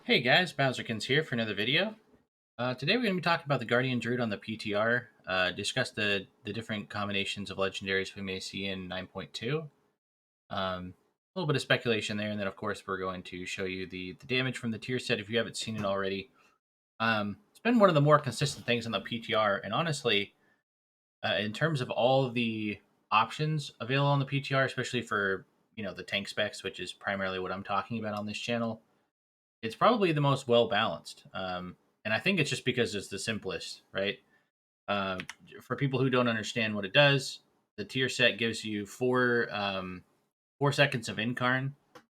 Hey guys, Bowserkins here for another video. Today we're going to be talking about the Guardian Druid on the PTR, discuss the different combinations of legendaries we may see in 9.2. A little bit of speculation there, and then of course we're going to show you the damage from the tier set if you haven't seen it already. It's been one of the more consistent things on the PTR, and honestly, in terms of all of the options available on the PTR, especially for the tank specs, which is primarily what I'm talking about on this channel, it's probably the most well balanced. And I think it's just because it's the simplest, right? Uh, for people who don't understand what it does, the tier set gives you 4 seconds of incarn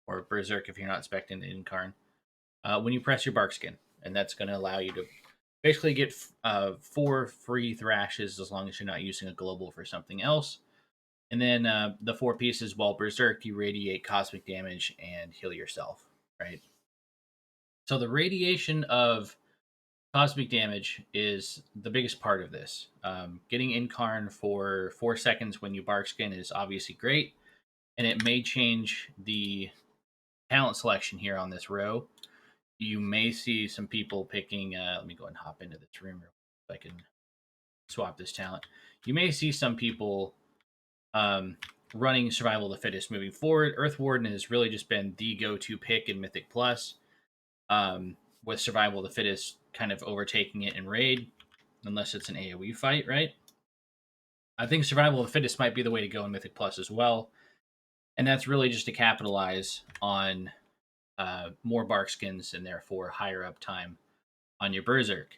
or berserk if you're not expecting the incarn when you press your bark skin, and that's going to allow you to basically get 4 free thrashes as long as you're not using a global for something else. And then the 4 pieces, while berserk, you radiate cosmic damage and heal yourself, right? So the radiation of cosmic damage is the biggest part of this. Getting Incarn for 4 seconds when you bark skin is obviously great, and it may change the talent selection here on this row. You may see some people picking. Let me go and hop into this room so I can swap this talent. You may see some people um, running Survival of the Fittest moving forward. Earth Warden has really just been the go-to pick in Mythic Plus, with Survival of the Fittest kind of overtaking it in Raid, unless it's an AoE fight, right? I think Survival of the Fittest might be the way to go in Mythic Plus as well, and that's really just to capitalize on more bark skins and therefore higher uptime on your Berserk.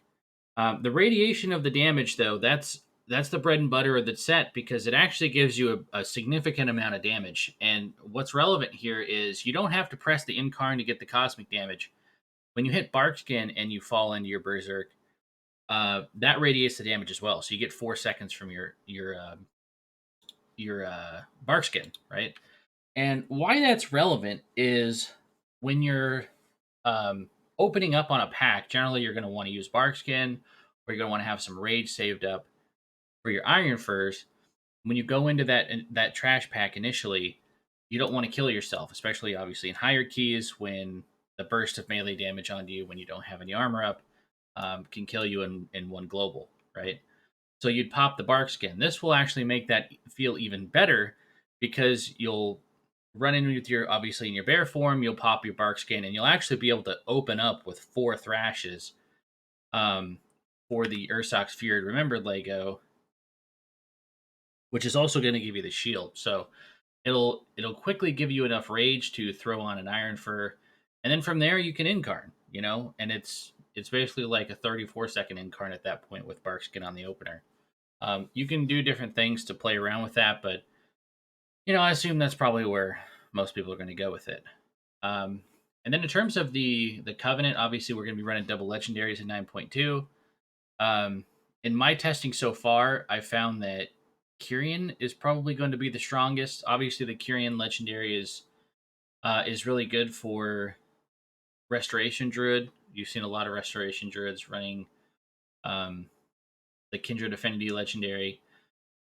The radiation of the damage, though, that's the bread and butter of the set because it actually gives you a significant amount of damage. And what's relevant here is you don't have to press the incarn to get the cosmic damage. When you hit Barkskin and you fall into your Berserk, that radiates the damage as well. So you get 4 seconds from your Barkskin, right? And why that's relevant is when you're opening up on a pack, generally you're going to want to use Barkskin, or you're going to want to have some Rage saved up for your Iron Furs. When you go into that trash pack initially, you don't want to kill yourself, especially obviously in higher keys when the burst of melee damage onto you when you don't have any armor up can kill you in one global, right? So you'd pop the bark skin. This will actually make that feel even better because you'll run in with your, obviously in your bear form, you'll pop your bark skin and you'll actually be able to open up with 4 thrashes um, for the Ursox Fury Remembered Lego, which is also going to give you the shield. So it'll quickly give you enough rage to throw on an Iron Fur, and then from there you can incarn, and it's basically like a 34-second incarn at that point with bark skin on the opener. You can do different things to play around with that, but I assume that's probably where most people are going to go with it. Um, and then in terms of the Covenant, obviously we're going to be running double legendaries in 9.2. In my testing so far, I found that Kyrian is probably going to be the strongest. Obviously, the Kyrian legendary is really good for Restoration Druid. You've seen a lot of Restoration Druids running um, the Kindred Affinity legendary.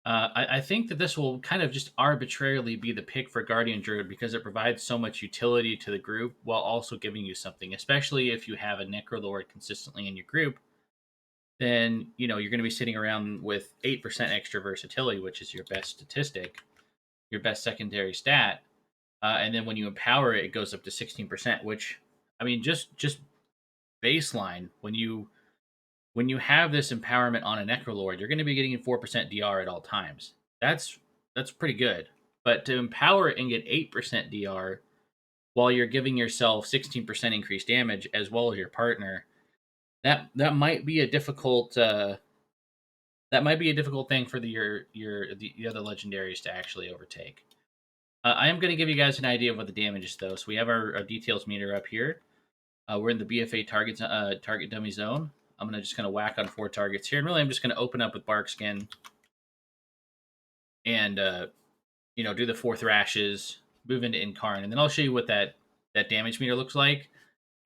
I think that this will kind of just arbitrarily be the pick for Guardian Druid because it provides so much utility to the group while also giving you something, especially if you have a Necrolord consistently in your group. Then you're going to be sitting around with 8% extra versatility, which is your best statistic, your best secondary stat. And then when you empower it, it goes up to 16%, which, I mean, just baseline, when you have this empowerment on a Necrolord, you're going to be getting 4% DR at all times. That's pretty good. But to empower it and get 8% DR while you're giving yourself 16% increased damage as well as your partner, that might be a difficult thing for the other legendaries to actually overtake. I am going to give you guys an idea of what the damage is, though. So we have our details meter up here. We're in the BFA target dummy zone. I'm just going to whack on 4 targets here. And really, I'm just going to open up with bark skin and do the 4 thrashes, move into incarn, and then I'll show you what that damage meter looks like.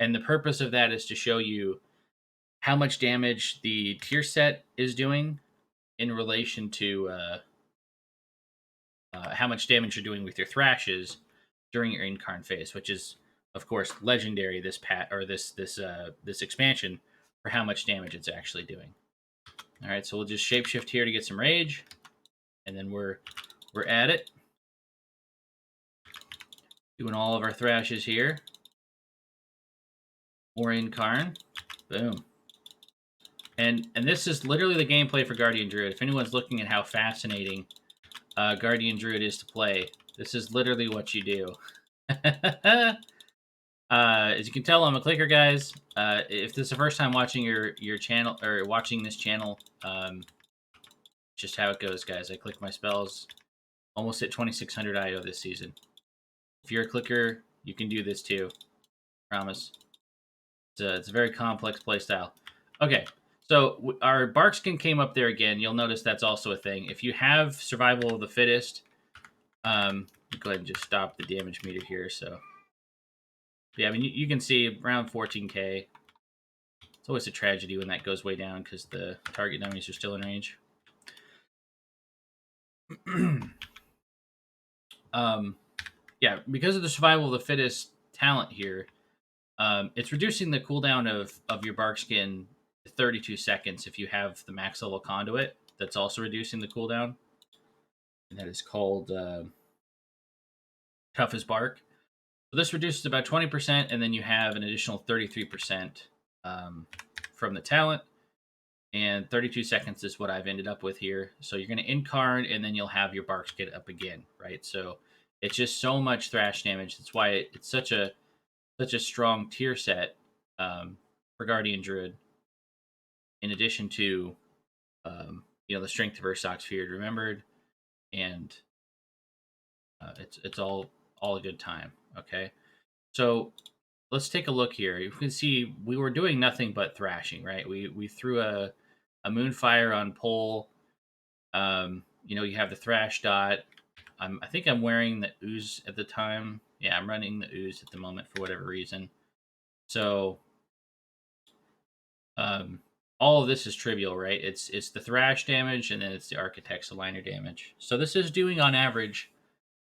And the purpose of that is to show you how much damage the tier set is doing in relation to how much damage you're doing with your thrashes during your incarn phase, which is of course, legendary this this expansion for how much damage it's actually doing. All right, so we'll just shapeshift here to get some rage, and then we're at it, doing all of our thrashes here. More Incarn, boom. And this is literally the gameplay for Guardian Druid. If anyone's looking at how fascinating Guardian Druid is to play, this is literally what you do. As you can tell, I'm a clicker, guys. If this is the first time watching your channel or watching this channel, just how it goes, guys. I click my spells. Almost at 2600 IO this season. If you're a clicker, you can do this too. Promise. It's a very complex playstyle. Okay, so our Barkskin came up there again. You'll notice that's also a thing. If you have Survival of the Fittest, go ahead and just stop the damage meter here. So, yeah, I mean, you can see around 14k. It's always a tragedy when that goes way down because the target dummies are still in range. Yeah, because of the Survival of the Fittest talent here, it's reducing the cooldown of your Barkskin to 32 seconds if you have the max level conduit. That's also reducing the cooldown. And that is called Tough as Bark. So this reduces about 20%, and then you have an additional 33% from the talent. And 32 seconds is what I've ended up with here. So you're going to incarn, and then you'll have your Barkskin up again, right? So it's just so much thrash damage. That's why it's such a strong tier set for Guardian Druid. In addition to, the strength of Ursox Feared Remembered, and it's all a good time. Okay, so let's take a look here. You can see we were doing nothing but thrashing, right? We threw a Moonfire on pole. You have the thrash dot. I think I'm wearing the ooze at the time. Yeah, I'm running the ooze at the moment for whatever reason. So all of this is trivial, right? It's the thrash damage, and then it's the Architect's Aligner damage. So this is doing on average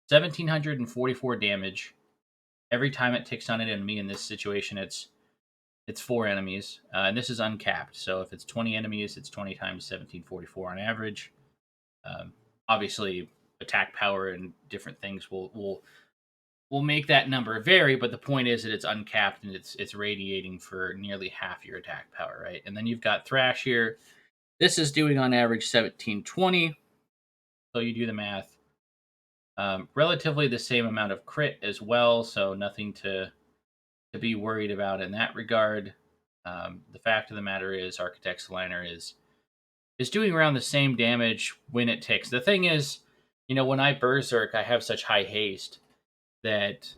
1,744 damage every time it ticks on an enemy. In this situation, it's 4 enemies, and this is uncapped. So if it's 20 enemies, it's 20 times 1,744 on average. Obviously, attack power and different things will make that number vary, but the point is that it's uncapped and it's radiating for nearly half your attack power, right? And then you've got Thrash here. This is doing on average 1720. So you do the math. Relatively the same amount of crit as well, so nothing to be worried about in that regard. The fact of the matter is, Architect's Aligner is doing around the same damage when it ticks. The thing is, when I Berserk, I have such high haste that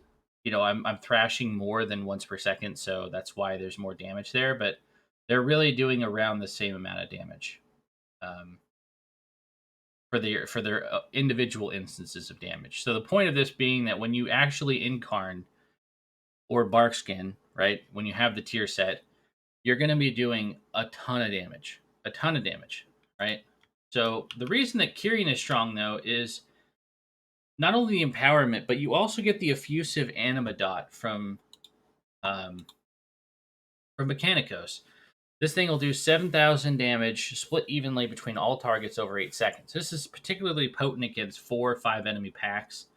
I'm thrashing more than once per second, so that's why there's more damage there. But they're really doing around the same amount of damage for their individual instances of damage. So the point of this being that when you actually incarn or Barkskin, right, when you have the tier set, you're going to be doing a ton of damage, right? So the reason that Kyrian is strong, though, is not only the empowerment, but you also get the effusive anima dot from Mechanicos. This thing will do 7,000 damage, split evenly between all targets over 8 seconds. This is particularly potent against 4 or 5 enemy packs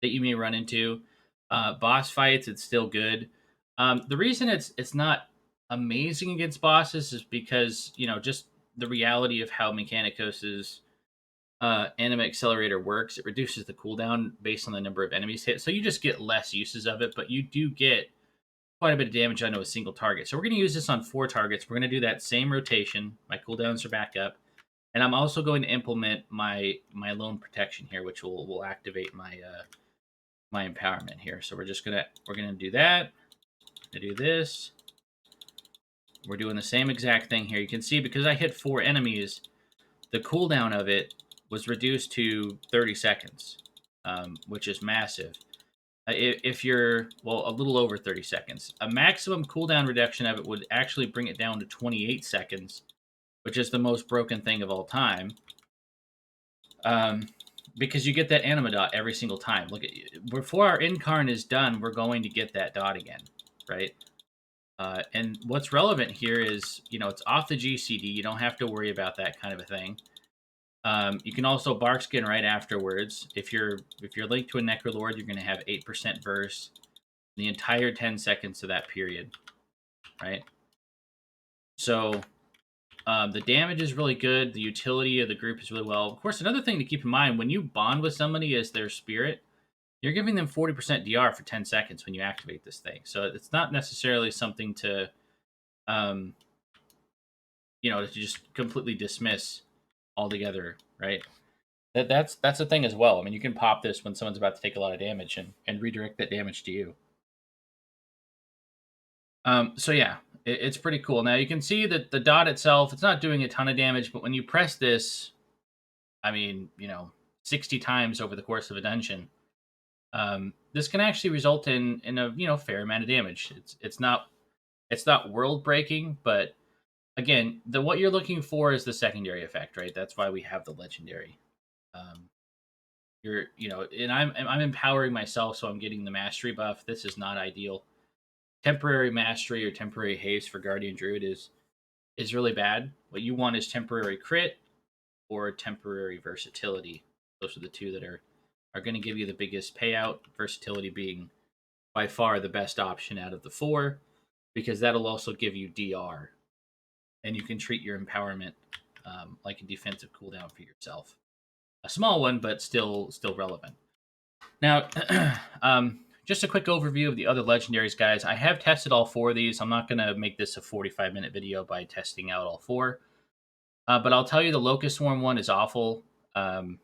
that you may run into. Boss fights, it's still good. The reason it's not amazing against bosses is because, just the reality of how Mechanicos's anima accelerator works. It reduces the cooldown based on the number of enemies hit, so you just get less uses of it, but you do get quite a bit of damage onto a single target. So we're going to use this on 4 targets. We're going to do that same rotation. My cooldowns are back up, and I'm also going to implement my lone protection here, which will activate my my empowerment here. So we're gonna do that. To do this, we're doing the same exact thing here. You can see because I hit 4 enemies, the cooldown of it was reduced to 30 seconds, which is massive. If you're, a little over 30 seconds. A maximum cooldown reduction of it would actually bring it down to 28 seconds, which is the most broken thing of all time. because you get that anima dot every single time. Look at before our incarn is done, we're going to get that dot again, right? And what's relevant here is, it's off the GCD. You don't have to worry about that kind of a thing. You can also bark skin right afterwards. If you're linked to a Necrolord, you're going to have 8% verse the entire 10 seconds of that period, right? So the damage is really good. The utility of the group is really well. Of course, another thing to keep in mind when you bond with somebody as their spirit, you're giving them 40% DR for 10 seconds when you activate this thing. So it's not necessarily something to, um, to just completely dismiss altogether, right? That's the thing as well. I mean, you can pop this when someone's about to take a lot of damage and redirect that damage to you. So yeah, it's pretty cool. Now you can see that the dot itself, it's not doing a ton of damage, but when you press this, I mean, 60 times over the course of a dungeon, this can actually result in a fair amount of damage. It's not world breaking, but again, what you're looking for is the secondary effect, right? That's why we have the legendary. Um, and I'm empowering myself, so I'm getting the mastery buff. This is not ideal. Temporary mastery or temporary haste for Guardian Druid is really bad. What you want is temporary crit or temporary versatility. Those are the two that are going to give you the biggest payout. Versatility being by far the best option out of the four, because that'll also give you DR, and you can treat your empowerment like a defensive cooldown for yourself. A small one, but still relevant. Now, just a quick overview of the other legendaries, guys. I have tested all four of these. I'm not going to make this a 45-minute video by testing out all four. But I'll tell you, the Locust Swarm one is awful. And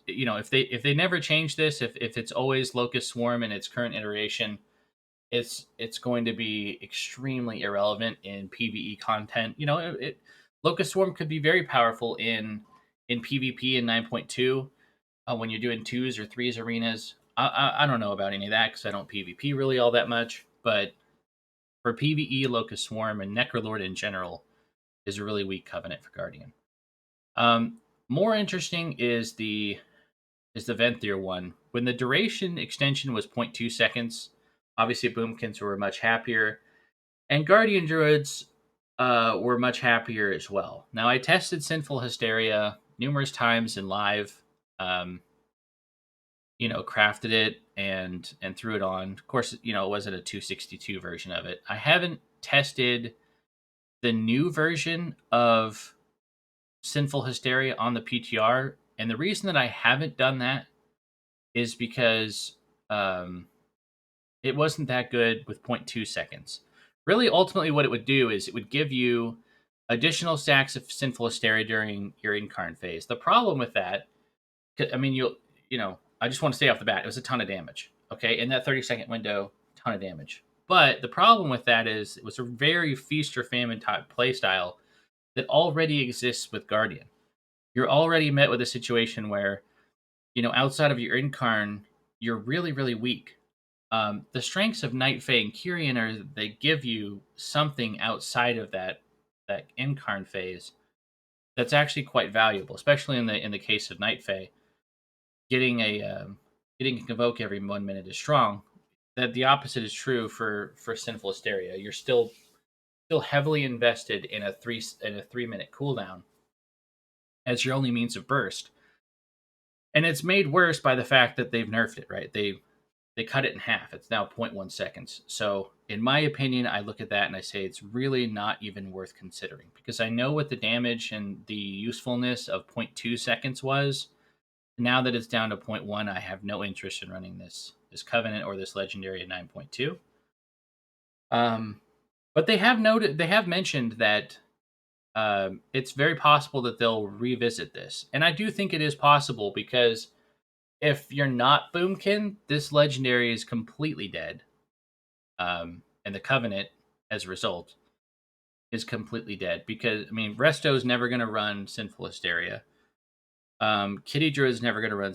if they never change this, if it's always Locust Swarm in its current iteration, it's going to be extremely irrelevant in PvE content. Locust Swarm could be very powerful in PvP in 9.2 when you're doing 2s or 3s arenas. I don't know about any of that because I don't PvP really all that much. But for PvE, Locust Swarm and Necrolord in general is a really weak covenant for Guardian. More interesting is the Venthyr one. When the duration extension was 0.2 seconds, obviously Boomkins were much happier, and Guardian Druids were much happier as well. Now, I tested Sinful Hysteria numerous times in live, crafted it and threw it on. Of course, it wasn't a 262 version of it. I haven't tested the new version of Sinful Hysteria on the PTR, and the reason that I haven't done that is because it wasn't that good with 0.2 seconds. Really, ultimately, what it would do is it would give you additional stacks of Sinful Hysteria during your incarn phase. The problem with that, I mean, I just want to say off the bat, it was a ton of damage. Okay, in that 30-second window, ton of damage. But the problem with that is it was a very feast or famine type playstyle that already exists with Guardian. You're already met with a situation where, outside of your incarn, you're really, really weak. The strengths of Night Fae and Kyrian are they give you something outside of that incarn phase that's actually quite valuable, especially in the case of Night Fae. Getting a convoke every 1 minute is strong. That the opposite is true for Sinful Hysteria. You're still heavily invested in a 3-minute cooldown as your only means of burst. And it's made worse by the fact that they've nerfed it, right? They cut it in half. It's now 0.1 seconds. So, in my opinion, I look at that and I say it's really not even worth considering because I know what the damage and the usefulness of 0.2 seconds was. Now that it's down to 0.1, I have no interest in running this Covenant or this Legendary at 9.2. But they have mentioned that it's very possible that they'll revisit this, and I do think it is possible because if you're not Boomkin, this legendary is completely dead, and the Covenant, as a result, is completely dead because Resto's never going to run Sinful Hysteria. Kitty Druid is never going to run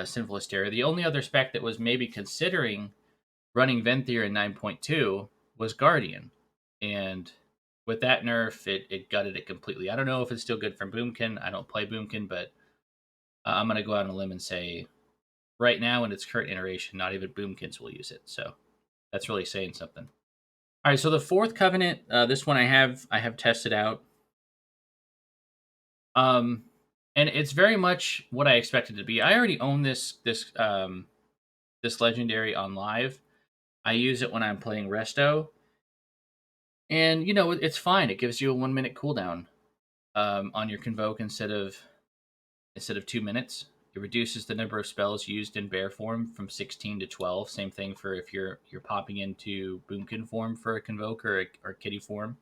Sinful Hysteria. The only other spec that was maybe considering running Venthyr in 9.2 was Guardian, and with that nerf, it gutted it completely. I don't know if it's still good from Boomkin. I don't play Boomkin, but I'm going to go out on a limb and say right now in its current iteration, not even Boomkins will use it. So that's really saying something. All right, so the fourth covenant, this one I have tested out, um, and it's very much what I expected it to be. I already own this legendary on live. I use it when I'm playing Resto, and it's fine. It gives you a 1 minute cooldown on your convoke instead of 2 minutes. It reduces the number of spells used in bear form from 16 to 12. Same thing for if you're popping into boomkin form for a convoke or kitty form.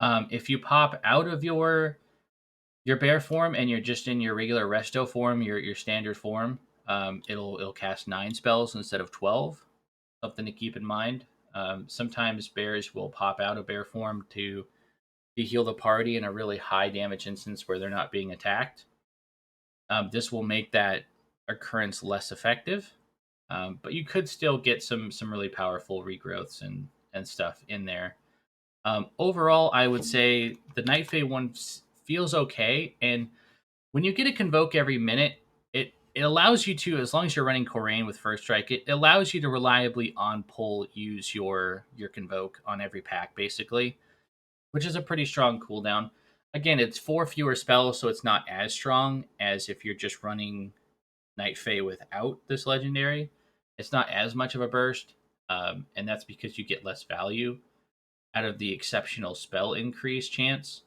If you pop out of your bear form and you're just in your regular resto form, your standard form, it'll cast 9 spells instead of 12. Something to keep in mind. Sometimes bears will pop out of bear form to heal the party in a really high damage instance where they're not being attacked. This will make that occurrence less effective, but you could still get some really powerful regrowths and stuff in there. Overall, I would say the Night Fae one feels okay, and when you get a convoke every minute, it allows you to, as long as you're running Korain with First Strike, it allows you to reliably on pull use your convoke on every pack, basically, which is a pretty strong cooldown. Again, it's 4 fewer spells, so it's not as strong as if you're just running Night Fae without this legendary. It's not as much of a burst, and that's because you get less value out of the exceptional spell increase chance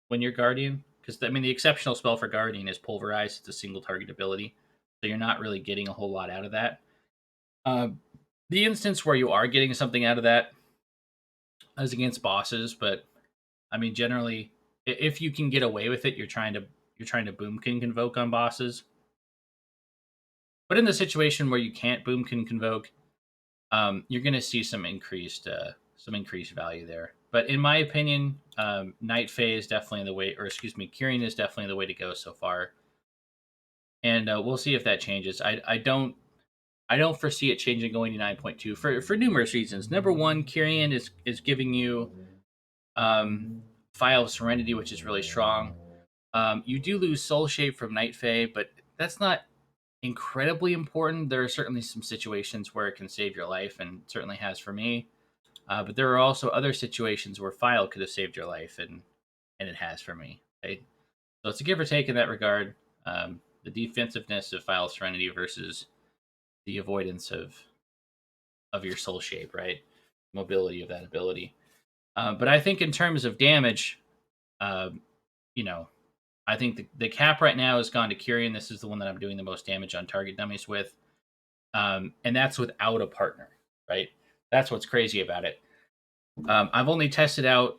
when you're Guardian. Because the exceptional spell for Guardian is Pulverize. It's a single target ability, so you're not really getting a whole lot out of that. The instance where you are getting something out of that is against bosses, but generally, if you can get away with it, you're trying to boomkin convoke on bosses. But in the situation where you can't boomkin convoke, you're going to see some increased value there. But in my opinion, Night Fae is definitely the way, or excuse me, Kyrian is definitely the way to go so far. And we'll see if that changes. I don't foresee it changing going to 9.2 for numerous reasons. Number one, Kyrian is giving you File of Serenity, which is really strong. You do lose Soul Shape from Night Fae, but that's not incredibly important. There are certainly some situations where it can save your life, and certainly has for me. But there are also other situations where File could have saved your life, and it has for me. Right? So it's a give or take in that regard. The defensiveness of File Serenity versus the avoidance of your Soul Shape, right? Mobility of that ability. But I think in terms of damage, uh, you know, I think the cap right now has gone to Kyrian. This is the one that I'm doing the most damage on target dummies with. And that's without a partner, right? That's what's crazy about it. I've only tested out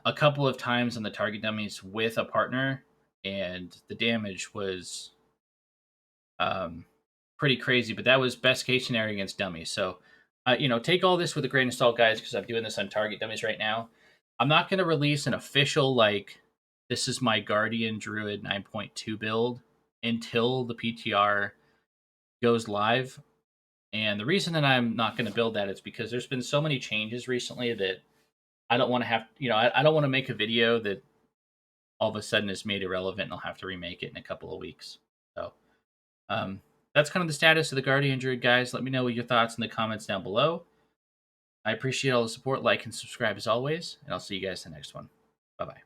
a couple of times on the target dummies with a partner, and the damage was um, pretty crazy. But that was best case scenario against dummies. So, take all this with a grain of salt, guys, because I'm doing this on target dummies right now. I'm not going to release an official this is my Guardian Druid 9.2 build until the PTR goes live. And the reason that I'm not going to build that is because there's been so many changes recently that I don't want to have, I don't want to make a video that all of a sudden is made irrelevant and I'll have to remake it in a couple of weeks. So um, that's kind of the status of the Guardian Druid, guys. Let me know your thoughts in the comments down below. I appreciate all the support. Like and subscribe as always, and I'll see you guys in the next one. Bye bye.